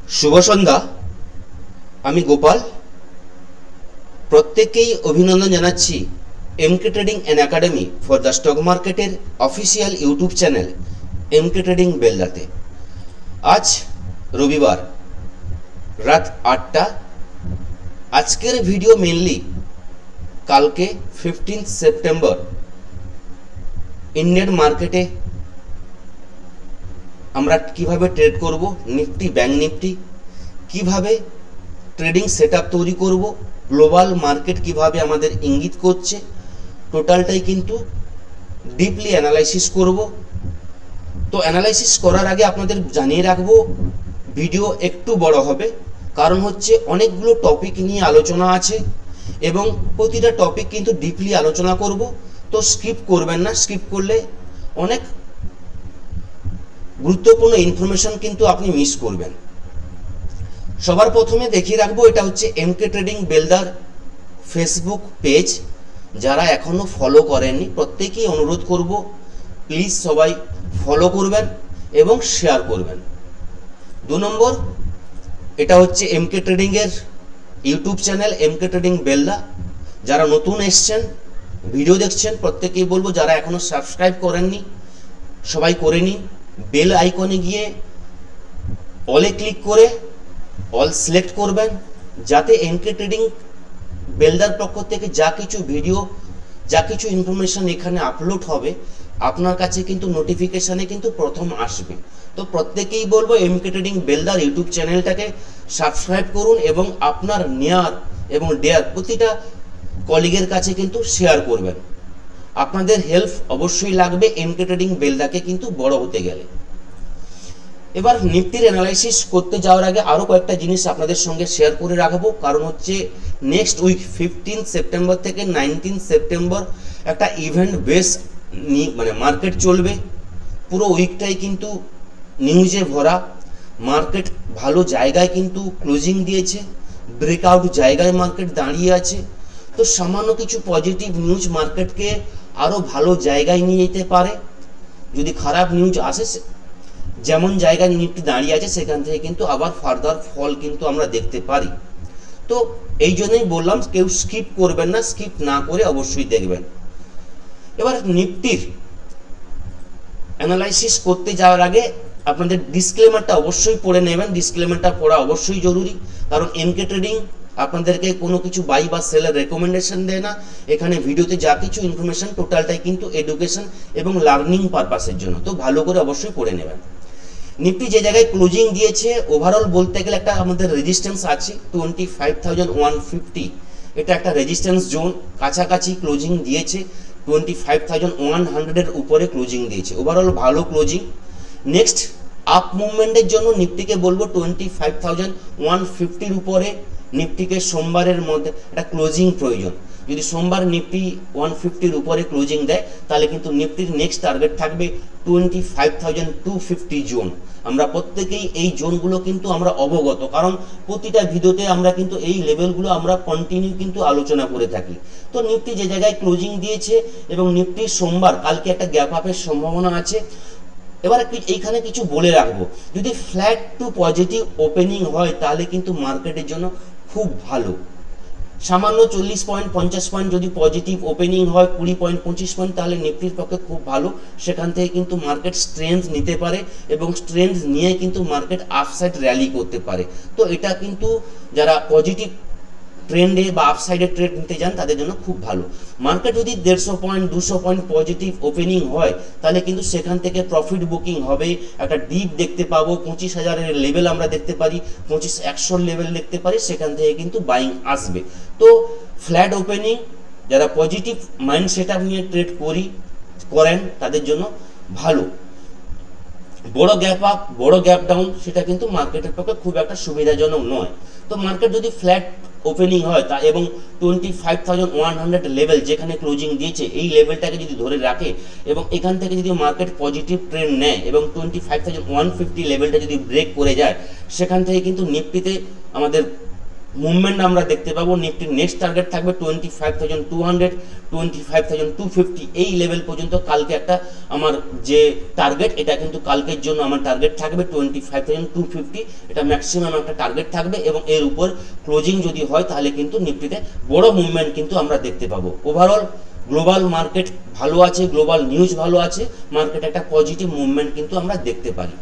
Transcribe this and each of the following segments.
शुभ सन्ध्या। आमी गोपाल प्रत्येकेई अभिनंदन जानाচ্ছি MK trading and academy for the stock मार्केटर official YouTube channel MK trading बेलदाते। आज रविवार रात 8टा। आजकेर भिडियो मेनलि कालके 15 सेप्टेम्बर इंडियन मार्केटे আমরা কিভাবে ট্রেড করব, নিফটি ব্যাংক নিফটি কিভাবে ট্রেডিং সেটআপ তৈরি করব, গ্লোবাল মার্কেট কিভাবে আমাদের ইঙ্গিত করছে, টোটালটাই কিন্তু ডিপলি অ্যানালাইসিস করব। তো অ্যানালাইসিস করার আগে আপনাদের জানিয়ে রাখব ভিডিও একটু বড় হবে, কারণ হচ্ছে অনেকগুলো টপিক নিয়ে আলোচনা আছে এবং প্রতিটা টপিক কিন্তু ডিপলি আলোচনা করব। তো স্কিপ করবেন না, স্কিপ করলে অনেক গুরুত্বপূর্ণ ইনফরমেশন কিন্তু আপনি মিস করবেন। সবার প্রথমে দেখিয়ে রাখবো এটা হচ্ছে এমকে ট্রেডিং বেলদার ফেসবুক পেজ। যারা এখনো ফলো করেননি প্রত্যেকেই অনুরোধ করব প্লিজ সবাই ফলো করবেন এবং শেয়ার করবেন। 2 নম্বর এটা হচ্ছে এমকে ট্রেডিং এর ইউটিউব চ্যানেল এমকে ট্রেডিং বেলদা। যারা নতুন এসেছেন ভিডিও দেখছেন প্রত্যেকেই বলবো যারা এখনো সাবস্ক্রাইব করেননি সবাই করে নিন। বেল আইকনে গিয়ে অলে ক্লিক করে অল সিলেক্ট করবেন, যাতে এমকে ট্রেডিং বেলদার পক্ষ থেকে যা কিছু ভিডিও যা কিছু ইনফরমেশন এখানে আপলোড হবে আপনার কাছে কিন্তু নোটিফিকেশানে কিন্তু প্রথম আসবে। তো প্রত্যেকেই বলবো এমকে ট্রেডিং বেলদার ইউটিউব চ্যানেলটাকে সাবস্ক্রাইব করুন এবং আপনার নিয়ার এবং ডেয়ার প্রতিটা কলিগের কাছে কিন্তু শেয়ার করবেন। আপনাদের হেল্প অবশ্যই লাগবে এমকে ট্রেডিং বেলদাকে কিন্তু বড় হতে গেলে। এবার নিফটির অ্যানালাইসিস করতে যাওয়ার আগে আরও কয়েকটা জিনিস আপনাদের সঙ্গে শেয়ার করে রাখবো, কারণ হচ্ছে নেক্সট উইক 15 সেপ্টেম্বর থেকে 19 সেপ্টেম্বর একটা ইভেন্ট বেস মানে মার্কেট চলবে। পুরো উইকটাই কিন্তু নিউজে ভরা। মার্কেট ভালো জায়গায় কিন্তু ক্লোজিং দিয়েছে, ব্রেকআউট জায়গায় মার্কেট দাঁড়িয়ে আছে। তো সামান্য কিছু পজিটিভ নিউজ মার্কেটকে আরও ভালো জায়গায় নিয়ে যেতে পারে। যদি খারাপ নিউজ আসে যেমন জায়গায় নিফটি দাঁড়িয়ে আছে সেখান থেকে কিন্তু আবার ফার্দার ফল কিন্তু আমরা দেখতে পারি। তো এই জন্যই বললাম কেউ স্কিপ করবেন না, স্কিপ না করে অবশ্যই দেখবেন। এবার নিফটির অ্যানালাইসিস করতে যাওয়ার আগে আপনাদের ডিসক্লেমারটা অবশ্যই পড়ে নেবেন। ডিসক্লেমারটা পড়া অবশ্যই জরুরি, কারণ এমকে ট্রেডিং আপনাদেরকে কোনো কিছু বাই বা সেলের রেকমেন্ডেশন দেয় না। এখানে ভিডিওতে যা কিছু ইনফরমেশন টোটালটাই কিন্তু এডুকেশন এবং লার্নিং পারপাসের জন্য। তো ভালো করে অবশ্যই পড়ে নেবেন। নিফটি যে জায়গায় ক্লোজিং দিয়েছে ওভারঅল বলতে গেলে একটা আমাদের রেজিস্ট্যান্স আছে 25,150। এটা একটা রেজিস্ট্যান্স জোন, কাছাকাছি ক্লোজিং দিয়েছে। 25,100 এর উপরে ক্লোজিং দিয়েছে, ওভারঅল ভালো ক্লোজিং। নেক্সট আপ মুভমেন্টের জন্য নিফটিকে বলবো 25,150 উপরে নিফটিকে সোমবারের মধ্যে একটা ক্লোজিং প্রয়োজন। যদি সোমবার নিফটি 150 উপরে ক্লোজিং দেয় তাহলে কিন্তু নিফটির নেক্সট টার্গেট থাকবে 25,250 জোন। আমরা প্রত্যেকেই এই জোনগুলো কিন্তু আমরা অবগত, কারণ প্রতিটা ভিডিওতে আমরা কিন্তু এই লেভেলগুলো আমরা কন্টিনিউ কিন্তু আলোচনা করে থাকি। তো নিফটি যে জায়গায় ক্লোজিং দিয়েছে এবং নিফটি সোমবার কালকে একটা গ্যাপ আপের সম্ভাবনা আছে। এবার এইখানে কিছু বলে রাখবো, যদি ফ্ল্যাট টু পজিটিভ ওপেনিং হয় তাহলে কিন্তু মার্কেটের জন্য খুব ভালো। সামান্য 40 পয়েন্ট 50 পয়েন্ট যদি পজিটিভ ওপেনিং হয় 20 পয়েন্ট 25 পয়েন্ট তাহলে নিফটির পক্ষে খুব ভালো। সেখান থেকে কিন্তু মার্কেট স্ট্রেংথ নিতে পারে এবং স্ট্রেংথ নিয়ে কিন্তু মার্কেট আপসাইড র্যালি করতে পারে। তো এটা কিন্তু যারা পজিটিভ ট্রেন্ডে বা আপসাইডে ট্রেড নিতে যান তাদের জন্য খুব ভালো। মার্কেট যদি 150 পয়েন্ট 200 পয়েন্ট পজিটিভ ওপেনিং হয় তাহলে কিন্তু সেখান থেকে প্রফিট বুকিং হবে। একটা ডিপ দেখতে পাবো, 25,000 এর লেভেল আমরা দেখতে পারি, 25,100 লেভেল দেখতে পারি, সেখান থেকে কিন্তু বাইং আসবে। তো ফ্ল্যাট ওপেনিং যারা পজিটিভ মাইন্ড সেট আপ নিয়ে ট্রেড করেন তাদের জন্য ভালো। বড় গ্যাপ আপ বড় গ্যাপ ডাউন সেটা কিন্তু মার্কেটের পক্ষে খুব একটা সুবিধাজনক নয়। তো মার্কেট যদি ফ্ল্যাট ওপেনিং হয় তা এবং 25,100 লেভেল যেখানে ক্লোজিং দিয়েছে এই লেভেলটাকে যদি ধরে রাখে এবং এখান থেকে যদি মার্কেট পজিটিভ ট্রেন্ড নেয় এবং 25,150 লেভেলটা যদি ব্রেক করে যায় সেখান থেকে কিন্তু নিফটিতে আমাদের মুভমেন্ট আমরা দেখতে পাবো। নিফটির নেক্সট টার্গেট থাকবে 25,200, 25,250 এই লেভেল পর্যন্ত কালকে একটা আমার যে টার্গেট, এটা কিন্তু কালকের জন্য আমার টার্গেট থাকবে 25,250, এটা ম্যাক্সিমাম একটা টার্গেট থাকবে এবং এর উপর ক্লোজিং যদি হয় তাহলে কিন্তু নিফটিতে বড় মুভমেন্ট কিন্তু আমরা দেখতে পাবো। ওভারঅল গ্লোবাল মার্কেট ভালো আছে, গ্লোবাল নিউজ ভালো আছে, মার্কেটে একটা পজিটিভ মুভমেন্ট কিন্তু আমরা দেখতে পারি।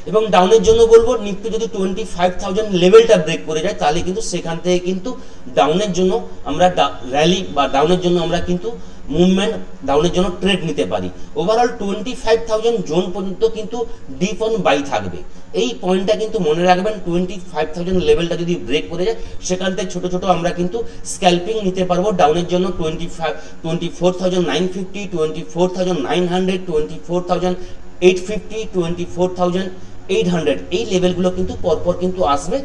এবং ডাউনের জন্য বলবো নিফটি যদি 25,000 লেভেলটা ব্রেক করে যায় তাহলে কিন্তু সেখান থেকে কিন্তু ডাউনের জন্য আমরা র্যালি বা ডাউনের জন্য আমরা কিন্তু মুভমেন্ট, ডাউনের জন্য ট্রেড নিতে পারি। ওভারঅল 25,000 জোন পর্যন্ত কিন্তু ডিপ অন বাই থাকবে। এই পয়েন্টটা কিন্তু মনে রাখবেন, 25,000 লেভেলটা যদি ব্রেক করে যায় সেখান থেকে ছোট ছোট আমরা কিন্তু স্ক্যাল্পিং নিতে পারবো। ডাউনের জন্য 24,950, 24,900, 24,850, 24,800 এই লেভেলগুলো কিন্তু পরপর কিন্তু আসবে।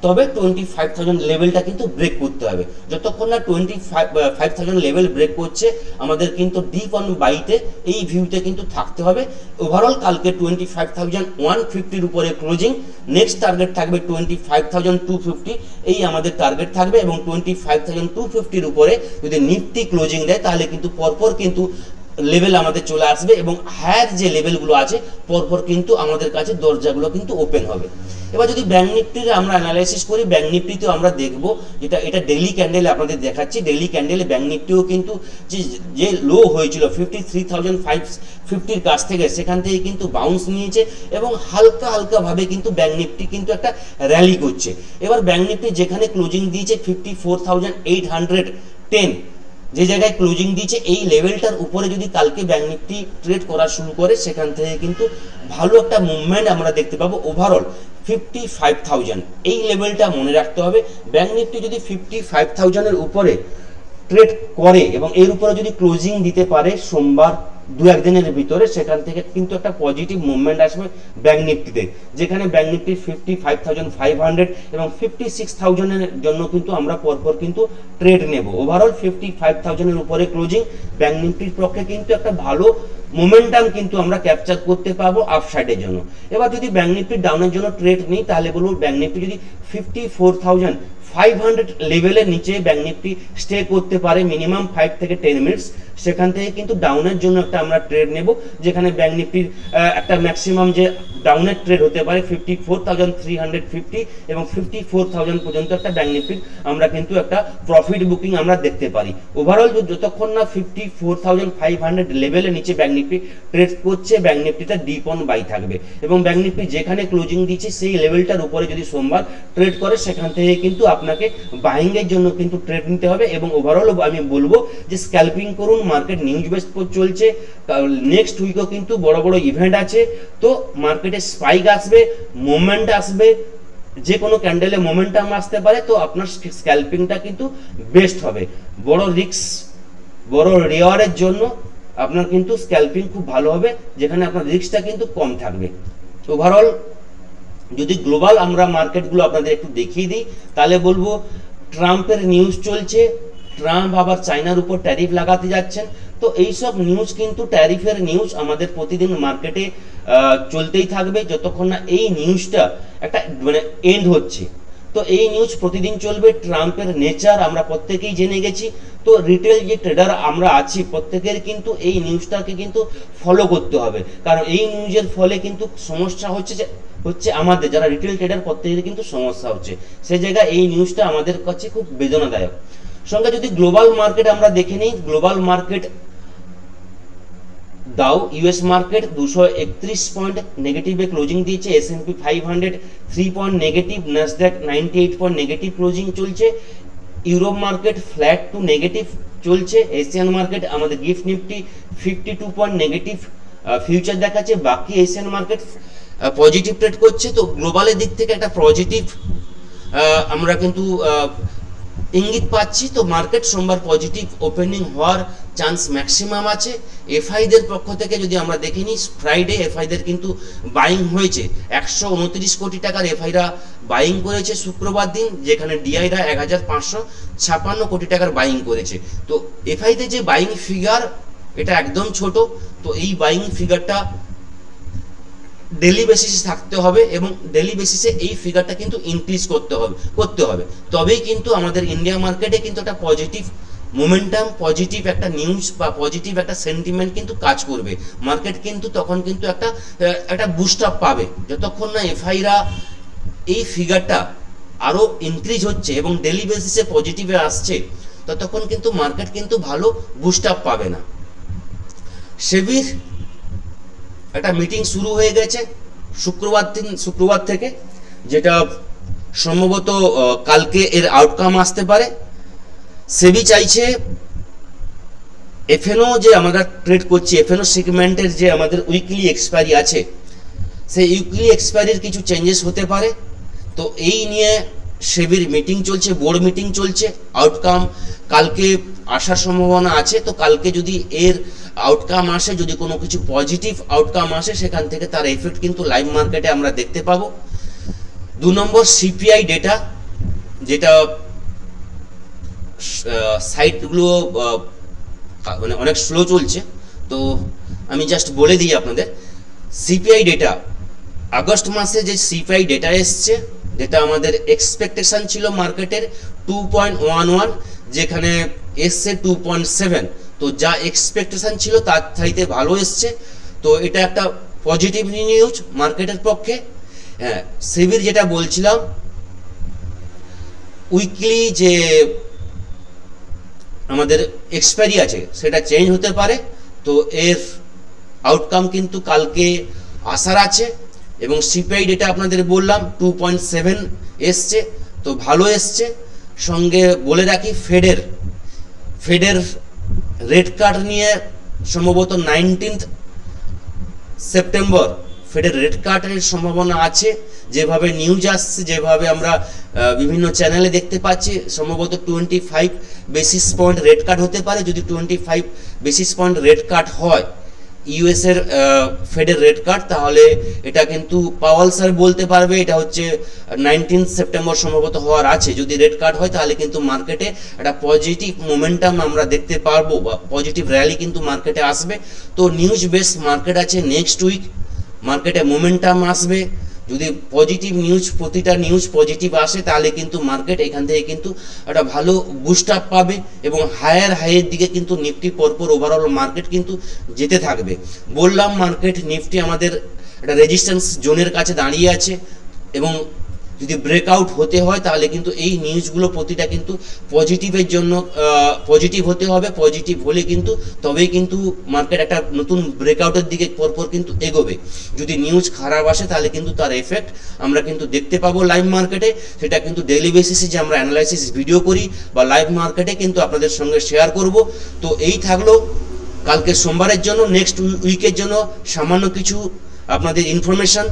তবে 25,000 লেভেলটা কিন্তু ব্রেক করতে হবে। যতক্ষণ না 25,000 লেভেল ব্রেক করছে আমাদের কিন্তু ডিপ অন বাইতে এই ভিউতে কিন্তু থাকতে হবে। ওভারঅল কালকে 25,150 উপরে ক্লোজিং, নেক্সট টার্গেট থাকবে 25,250 এই আমাদের টার্গেট থাকবে এবং 25,250 উপরে যদি নিফটি ক্লোজিং দেয় তাহলে কিন্তু পরপর কিন্তু লেভেল আমাদের চলে আসবে এবং হায়ার যে লেভেলগুলো আছে পরপর কিন্তু আমাদের কাছে দরজাগুলো কিন্তু ওপেন হবে। এবার যদি ব্যাংক নিফটির আমরা অ্যানালাইসিস করি, ব্যাংক নিফটিতেও আমরা দেখব, এটা ডেইলি ক্যান্ডেলে আপনাদের দেখাচ্ছি। ডেইলি ক্যান্ডেলে ব্যাংক নিফটিও কিন্তু যে লো হয়েছিল 53,550 কাছ থেকে সেখান থেকে কিন্তু বাউন্স নিয়েছে এবং হালকা হালকা ভাবে কিন্তু ব্যাংক নিফটি কিন্তু একটা র্যালি করছে। এবার ব্যাংক নিফটি যেখানে ক্লোজিং দিয়েছে 54,810 যে জায়গায় ক্লোজিং দিয়েছে এই লেভেলটার উপরে যদি কালকে ব্যাংক নিফটি ট্রেড করা শুরু করে সেখান থেকে কিন্তু ভালো একটা মুভমেন্ট আমরা দেখতে পাবো। ওভারঅল 55,000 এই লেভেলটা মনে রাখতে হবে। ব্যাংক নিফটি যদি 55,000 এর উপরে ট্রেড করে এবং এর উপরে যদি ক্লোজিং দিতে পারে সোমবার 2-1 দিনের ভিতরে, সেখান থেকে কিন্তু একটা পজিটিভ মুভমেন্ট আসবে ব্যাংক নিফটিতে, যেখানে ব্যাংক নিফটি 55,500 এবং 56,000 এর জন্য কিন্তু আমরা পরপর কিন্তু ট্রেড নেব। ওভারঅল 55,000 এর উপরে ক্লোজিং ব্যাংক নিফটির পক্ষে কিন্তু একটা ভালো মোমেন্টাম কিন্তু আমরা ক্যাপচার করতে পারবো আপসাইডের জন্য। এবার যদি ব্যাংক নিফটি ডাউনের জন্য ট্রেড নিই তাহলে বলবো ব্যাংক নিফটি যদি 54,500 লেভেলের নিচে ব্যাংক নিফটি স্টে করতে পারে মিনিমাম 5 থেকে 10 মিনিটস, সেখান থেকে কিন্তু ডাউনের জন্য একটা আমরা ট্রেড নেব, যেখানে ব্যাংক নিফটির একটা ম্যাক্সিমাম যে ডাউনের ট্রেড হতে পারে 54,350 এবং 54,000 পর্যন্ত একটা ব্যাংক নিফটির আমরা কিন্তু একটা প্রফিট বুকিং আমরা দেখতে পারি। ওভারঅল যতক্ষণ না 54,500 লেভেলের নিচে ব্যাংক নিফটি ট্রেড করছে ব্যাংক নিফটিটা ডিপ অন বাই থাকবে এবং ব্যাংক নিফটি যেখানে ক্লোজিং দিচ্ছে সেই লেভেলটার উপরে যদি সোমবার ট্রেড করে সেখান থেকে কিন্তু আপনাকে বাইং এর জন্য কিন্তু ট্রেড নিতে হবে। এবং ওভারঅল আমি বলবো যে স্ক্যাল্পিং করুন, মার্কেট নিউজ বেসড চলছে, নেক্সট উইকও কিন্তু বড় বড় ইভেন্ট আছে, তো মার্কেটে স্পাইক আসবে, মোমেন্ট আসবে, যে কোনো ক্যান্ডেলে মোমেন্টাম আসতে পারে, তো আপনার স্ক্যাল্পিংটা কিন্তু বেস্ট হবে। বড় রিস্ক বড় রিওয়ার্ডের জন্য আপনার কিন্তু স্ক্যাল্পিং খুব ভালো হবে, যেখানে আপনার রিস্কটা কিন্তু কম থাকবে। ওভারঅল যদি গ্লোবাল আমরা মার্কেটগুলো আপনাদের একটু দেখিয়ে দিই তাহলে বলবো ট্রাম্পের নিউজ চলছে, ট্রাম্প আবার চায়নার উপর ট্যারিফ লাগাতে যাচ্ছেন, তো এইসব নিউজ কিন্তু ট্যারিফের নিউজ আমাদের প্রতিদিন মার্কেটে চলতেই থাকবে যতক্ষণ না এই নিউজটা একটা মানে এন্ড হচ্ছে। তো এই নিউজ প্রতিদিন চলবে। ট্রাম্পের নেচার আমরা প্রত্যেকেই জেনে গেছি, তো রিটেল যে ট্রেডার আমরা আছি প্রত্যেকের কিন্তু এই নিউজটাকে কিন্তু ফলো করতে হবে, কারণ এই নিউজের ফলে কিন্তু সমস্যা হচ্ছে আমাদের যারা রিটেল ট্রেডার প্রত্যেকের কিন্তু সমস্যা হচ্ছে, সেই জায়গায় এই নিউজটা আমাদের কাছে খুব বেদনাদায়ক। সঙ্গে যদি গ্লোবাল মার্কেট আমরা দেখে নিই, গ্লোবাল মার্কেট দাও ইউএস মার্কেট 231 পয়েন্ট নেগেটিভে ক্লোজিং দিয়েছে, S&P 500 3 point negative, Nasdaq 98 point negative closing চলছে, Europe market flat to negative চলছে, এশিয়ান মার্কেট আমাদের gift Nifty 52 point negative future দেখাচ্ছে, বাকি এশিয়ান মার্কেট পজিটিভ ট্রেড করছে। তো গ্লোবালের দিক থেকে একটা পজিটিভ আমরা কিন্তু ইঙ্গিত পাচ্ছি। তো মার্কেট সোমবার পজিটিভ ওপেনিং হওয়ার চান্স ম্যাক্সিমাম আছে। এফআইদের পক্ষ থেকে যদি আমরা দেখে নিই, ফ্রাইডে এফআইদের কিন্তু বাইং হয়েছে 129 কোটি টাকার এফআইরা বাইং করেছে শুক্রবার দিন, যেখানে ডিআইরা 1,556 কোটি টাকার বাইং করেছে। তো এফআইতে যে বাইং ফিগার এটা একদম ছোট, তো এই বাইং ফিগারটা ডেলি বেসিসে থাকতে হবে এবং ডেলি বেসিসে এই ফিগারটা কিন্তু ইনক্রিজ করতে হবে তবেই কিন্তু আমাদের ইন্ডিয়া মার্কেটে কিন্তু একটা পজিটিভ মোমেন্টাম, পজিটিভ একটা নিউজ বা পজিটিভ একটা সেন্টিমেন্ট কিন্তু কাজ করবে। মার্কেট কিন্তু তখন কিন্তু একটা বুস্ট আপ পাবে। যতক্ষণ না এফআইরা এই ফিগারটা আরও ইনক্রিজ হচ্ছে এবং ডেলি বেসিসে পজিটিভে আসছে, ততক্ষণ কিন্তু মার্কেট কিন্তু ভালো বুস্ট আপ পাবে না। সেবির একটা মিটিং শুরু হয়ে গেছে শুক্রবার থেকে, যেটা সম্ভবত কালকে এর আউটকাম আসতে পারে। সেবি চাইছে এফএনও যে আমরা ট্রেড করছি, এফএনও সেগমেন্টের যে আমাদের উইকলি এক্সপায়ারি আছে, সেই উইকলি এক্সপায়ারির কিছু চেঞ্জেস হতে পারে। তো এই নিয়ে সেবির মিটিং চলছে, বোর্ড মিটিং চলছে। আউটকাম কালকে আসার সম্ভাবনা আছে। তো কালকে যদি এর আউটকাম আসে, যদি কোনো কিছু পজিটিভ আউটকাম আসে, সেখান থেকে তার এফেক্ট কিন্তু লাইভ মার্কেটে আমরা দেখতে পাবো। 2 নম্বর সিপিআই ডেটা, যেটা সাইটগুলো মানে অনেক স্লো চলছে, তো আমি জাস্ট বলে দিই আপনাদের। সিপিআই ডেটা আগস্ট মাসে যে সিপিআই ডেটা এসছে, যেটা আমাদের এক্সপেকটেশন ছিল মার্কেটের 2.11, যেখানে এসছে 2.7। তো যা এক্সপেকটেশন ছিল তার চাইতে ভালো এসছে। তো এটা একটা পজিটিভ নিউজ মার্কেটের পক্ষে। হ্যাঁ, সেবির যেটা বলছিলাম, উইকলি যে আমাদের এক্সপায়ারি আছে সেটা চেঞ্জ হতে পারে। তো এর আউটকাম কিন্তু কালকে আসার আছে। এবং সিপিআই ডেটা আপনাদের বললাম 2.7 এসছে, তো ভালো এসছে। সঙ্গে বলে রাখি ফেডের রেড কার্ড নিয়ে সম্ভবত 19 সেপ্টেম্বর ফেডের রেড কার্ডের সম্ভাবনা আছে। যেভাবে নিউজ আসছে, যেভাবে আমরা বিভিন্ন চ্যানেলে দেখতে পাচ্ছি, সম্ভবত 25 বেসিস পয়েন্ট রেড কার্ড হতে পারে। যদি 25 বেসিস পয়েন্ট রেড কার্ড হয় ইউএসের ফেডের রেড কার্ড, তাহলে এটা কিন্তু পাওয়াল স্যার বলতে পারবে এটা হচ্ছে 19 সেপ্টেম্বর সম্ভবত হওয়ার আছে। যদি রেড কার্ড হয় তাহলে কিন্তু মার্কেটে একটা পজিটিভ মোমেন্টাম আমরা দেখতে পারবো বা পজিটিভ র্যালি কিন্তু মার্কেটে আসবে। তো নিউজ বেস মার্কেট আছে, নেক্সট উইক মার্কেটে মোমেন্টাম আসবে। যদি পজিটিভ নিউজ, প্রতিটা নিউজ পজিটিভ আসে, তাহলে কিন্তু মার্কেট এখান থেকে কিন্তু একটা ভালো বুস্ট আপ পাবে এবং হাইয়ের দিকে কিন্তু নিফটি পরপর ওভারঅল মার্কেট কিন্তু যেতে থাকবে। বললাম মার্কেট নিফটি আমাদের একটা রেজিস্ট্যান্স জোনের কাছে দাঁড়িয়ে আছে এবং যদি ব্রেকআউট হতে হয় তাহলে কিন্তু এই নিউজগুলো প্রতিটা কিন্তু পজিটিভের জন্য পজিটিভ হতে হবে। পজিটিভ হলে কিন্তু তবেই কিন্তু মার্কেট একটা নতুন ব্রেকআউটের দিকে পরপর কিন্তু এগোবে। যদি নিউজ খারাপ আসে তাহলে কিন্তু তার এফেক্ট আমরা কিন্তু দেখতে পাবো লাইভ মার্কেটে। সেটা কিন্তু ডেইলি বেসিসে যে আমরা অ্যানালাইসিস ভিডিও করি বা লাইভ মার্কেটে কিন্তু আপনাদের সঙ্গে শেয়ার করব। তো এই থাকলো কালকে সোমবারের জন্য। নেক্সট উইকের জন্য সামান্য কিছু আপনাদের ইনফরমেশন।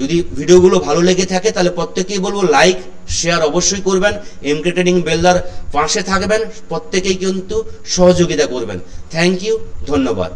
যদি ভিডিওগুলো ভালো লেগে থাকে তাহলে প্রত্যেকেই বলবো লাইক শেয়ার অবশ্যই করবেন। এমকে ট্রেডিং বেলদার পাশে থাকবেন, প্রত্যেকেই কিন্তু সহযোগিতা করবেন। থ্যাংক ইউ, ধন্যবাদ।